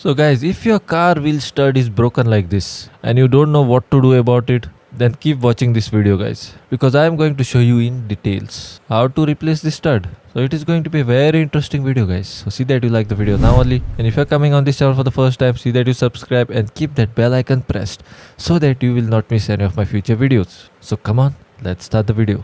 So guys, if your car wheel stud is broken like this and you don't know what to do about it, then keep watching this video guys, because I am going to show you in details how to replace this stud. So it is going to be a very interesting video guys. So see that you like the video now only, and if you are coming on this channel for the first time, see that you subscribe and keep that bell icon pressed so that you will not miss any of my future videos. So come on, let's start the video.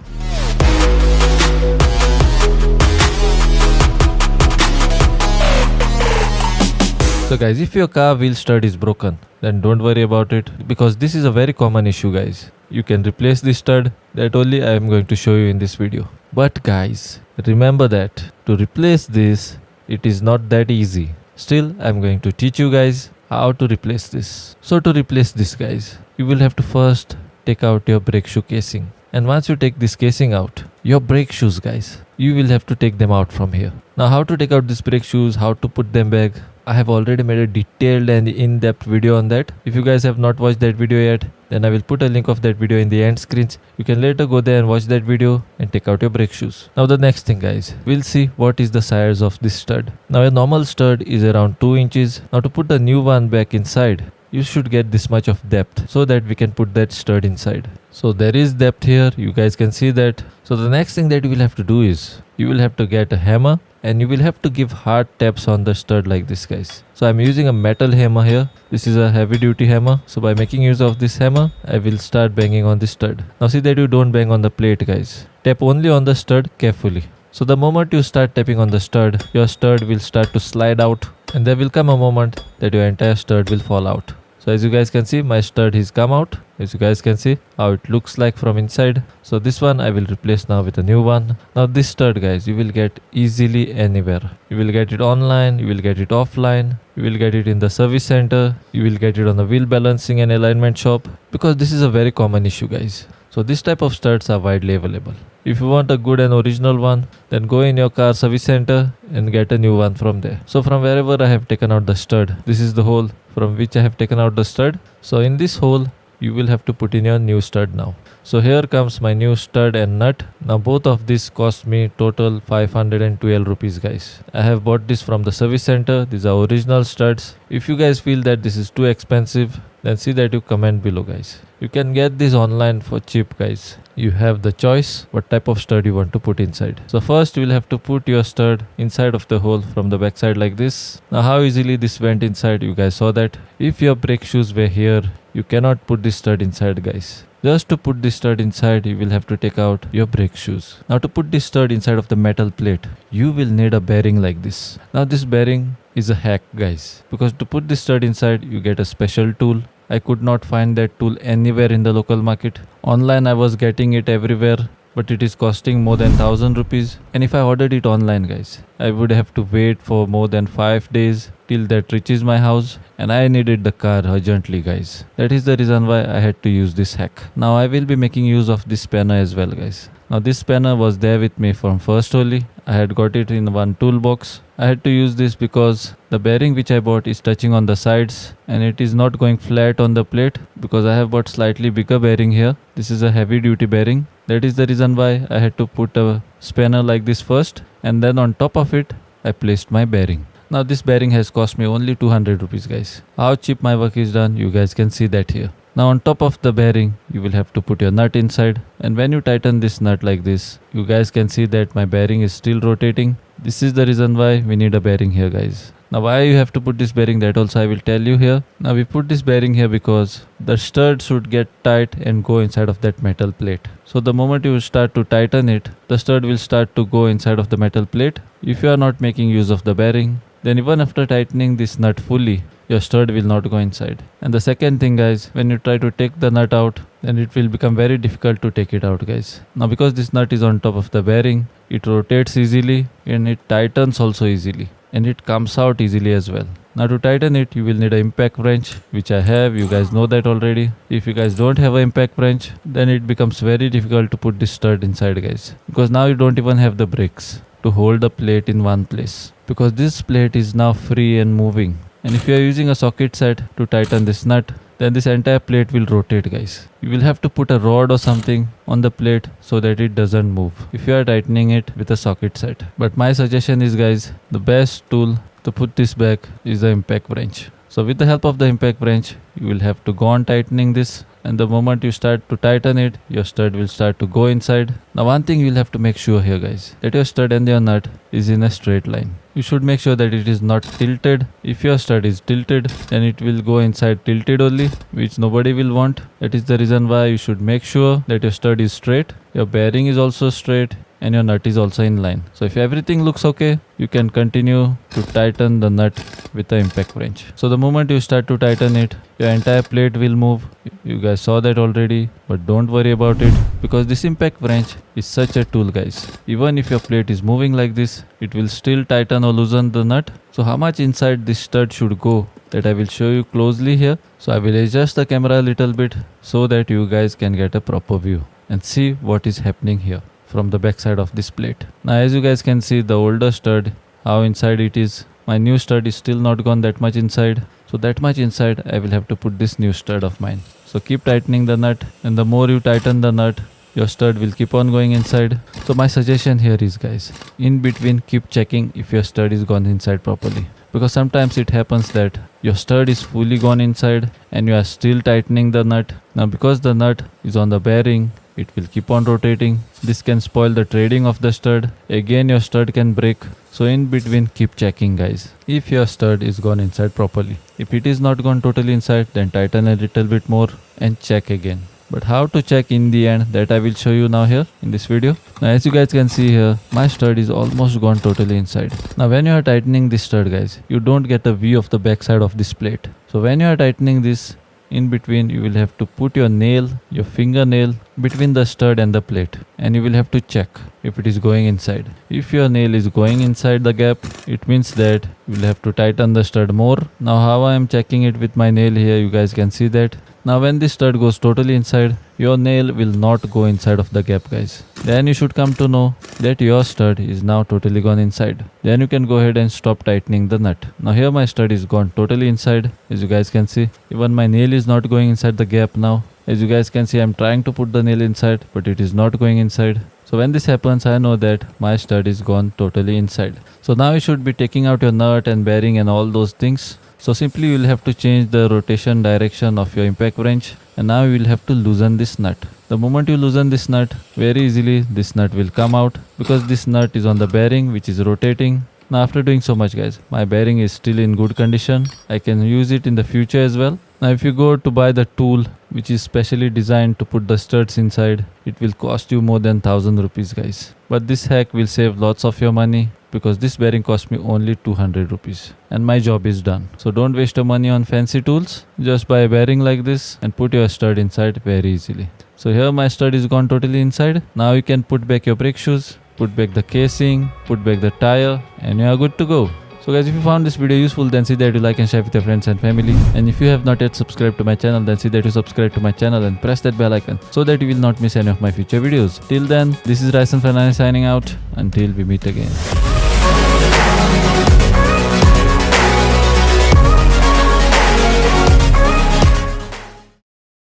So guys, if your car wheel stud is broken, then don't worry about it, because this is a very common issue guys. You can replace this stud, that only I am going to show you in this video. But guys, remember that to replace this, it is not that easy. Still, I am going to teach you guys how to replace this. So to replace this guys, you will have to first take out your brake shoe casing. And once you take this casing out, your brake shoes guys, you will have to take them out from here. Now how to take out these brake shoes, how to put them back, I have already made a detailed and in-depth video on that. If you guys have not watched that video yet, then I will put a link of that video in the end screens. You can later go there and watch that video and take out your brake shoes. Now the next thing guys, we'll see what is the size of this stud. Now a normal stud is around 2 inches. Now to put the new one back inside, you should get this much of depth so that we can put that stud inside. So there is depth here, you guys can see that. So the next thing that you will have to do is, you will have to get a hammer and you will have to give hard taps on the stud like this guys. So I'm using a metal hammer here. This is a heavy duty hammer. So by making use of this hammer, I will start banging on the stud. Now see that you don't bang on the plate guys. Tap only on the stud carefully. So the moment you start tapping on the stud, your stud will start to slide out, and there will come a moment that your entire stud will fall out. So as you guys can see, my stud has come out. As you guys can see how it looks like from inside. So this one I will replace now with a new one. Now this stud guys, you will get easily anywhere. You will get it online, you will get it offline, you will get it in the service center, you will get it on the wheel balancing and alignment shop, because this is a very common issue guys. So this type of studs are widely available. If you want a good and original one, then go in your car service center and get a new one from there. So from wherever I have taken out the stud, this is the hole from which I have taken out the stud. So in this hole, you will have to put in your new stud now. So here comes my new stud and nut. Now both of this cost me total 512 rupees guys. I have bought this from the service center. These are original studs. If you guys feel that this is too expensive, then see that you comment below guys. You can get this online for cheap guys. You have the choice what type of stud you want to put inside. So first you will have to put your stud inside of the hole from the back side like this. Now how easily this went inside, you guys saw that. If your brake shoes were here, you cannot put this stud inside guys. Just to put this stud inside, you will have to take out your brake shoes. Now to put this stud inside of the metal plate, you will need a bearing like this. Now this bearing is a hack guys, because to put this stud inside, you get a special tool. I could not find that tool anywhere in the local market. Online I was getting it everywhere, but it is costing more than 1000 rupees. And if I ordered it online guys, I would have to wait for more than 5 days till that reaches my house, and I needed the car urgently guys. That is the reason why I had to use this hack. Now I will be making use of this spanner as well guys. Now this spanner was there with me from first only. I had got it in one toolbox. I had to use this because the bearing which I bought is touching on the sides and it is not going flat on the plate, because I have bought slightly bigger bearing here. This is a heavy duty bearing. That is the reason why I had to put a spanner like this first, and then on top of it I placed my bearing. Now this bearing has cost me only 200 rupees guys. How cheap my work is done, you guys can see that here. Now on top of the bearing, you will have to put your nut inside, and when you tighten this nut like this, you guys can see that my bearing is still rotating. This is the reason why we need a bearing here guys. Now why you have to put this bearing, that also I will tell you here. Now we put this bearing here because the stud should get tight and go inside of that metal plate. So the moment you start to tighten it, the stud will start to go inside of the metal plate. If you are not making use of the bearing, then even after tightening this nut fully, your stud will not go inside. And the second thing guys, when you try to take the nut out, then it will become very difficult to take it out guys. Now because this nut is on top of the bearing, it rotates easily and it tightens also easily, and it comes out easily as well. Now to tighten it, you will need an impact wrench, which I have. You guys know that already. If you guys don't have an impact wrench, then it becomes very difficult to put this stud inside guys, because now you don't even have the brakes to hold the plate in one place, because this plate is now free and moving. And if you are using a socket set to tighten this nut, then this entire plate will rotate guys. You will have to put a rod or something on the plate so that it doesn't move if you are tightening it with a socket set. But my suggestion is guys, the best tool to put this back is the impact wrench. So with the help of the impact wrench, you will have to go on tightening this, and the moment you start to tighten it, your stud will start to go inside. Now one thing you will have to make sure here guys, that your stud and your nut is in a straight line. You should make sure that it is not tilted. If your stud is tilted, then it will go inside tilted only, which nobody will want. That is the reason why you should make sure that your stud is straight, your bearing is also straight, and your nut is also in line. So if everything looks okay, you can continue to tighten the nut with the impact wrench. So the moment you start to tighten it, your entire plate will move. You guys saw that already, but don't worry about it, because this impact wrench is such a tool guys. Even if your plate is moving like this, it will still tighten or loosen the nut. So how much inside this stud should go, that I will show you closely here. So I will adjust the camera a little bit so that you guys can get a proper view and see what is happening here from the back side of this plate. Now as you guys can see the older stud, how inside it is. My new stud is still not gone that much inside. So that much inside I will have to put this new stud of mine. So keep tightening the nut, and the more you tighten the nut, your stud will keep on going inside. So my suggestion here is guys, in between keep checking if your stud is gone inside properly. Because sometimes it happens that your stud is fully gone inside and you are still tightening the nut. Now because the nut is on the bearing, it will keep on rotating. This can spoil the threading of the stud. Again your stud can break. So in between keep checking guys, if your stud is gone inside properly. If it is not gone totally inside, then tighten a little bit more and check again. But how to check in the end, that I will show you now here in this video. Now as you guys can see here, my stud is almost gone totally inside. Now when you are tightening this stud guys, you don't get a view of the back side of this plate. So when you are tightening this, in between you will have to put your nail, your fingernail between the stud and the plate, and you will have to check if it is going inside. If your nail is going inside the gap, it means that you will have to tighten the stud more. Now how I am checking it with my nail here, you guys can see that. Now when this stud goes totally inside, your nail will not go inside of the gap guys. Then you should come to know that your stud is now totally gone inside. Then you can go ahead and stop tightening the nut. Now here my stud is gone totally inside. As you guys can see, even my nail is not going inside the gap now. As you guys can see, I am trying to put the nail inside, but it is not going inside. So when this happens, I know that my stud is gone totally inside. So now you should be taking out your nut and bearing and all those things. So simply you will have to change the rotation direction of your impact wrench, and now you will have to loosen this nut. The moment you loosen this nut, very easily this nut will come out, because this nut is on the bearing which is rotating. Now after doing so much guys, my bearing is still in good condition. I can use it in the future as well. Now if you go to buy the tool which is specially designed to put the studs inside, it will cost you more than 1000 rupees guys. But this hack will save lots of your money, because this bearing cost me only 200 rupees and my job is done. So don't waste your money on fancy tools. Just buy a bearing like this and put your stud inside very easily. So here my stud is gone totally inside. Now you can put back your brake shoes, put back the casing, put back the tire, and you are good to go. So guys, if you found this video useful, then see that you like and share with your friends and family. And if you have not yet subscribed to my channel, then see that you subscribe to my channel and press that bell icon so that you will not miss any of my future videos. Till then, this is Raisen Fernandez signing out. Until we meet again.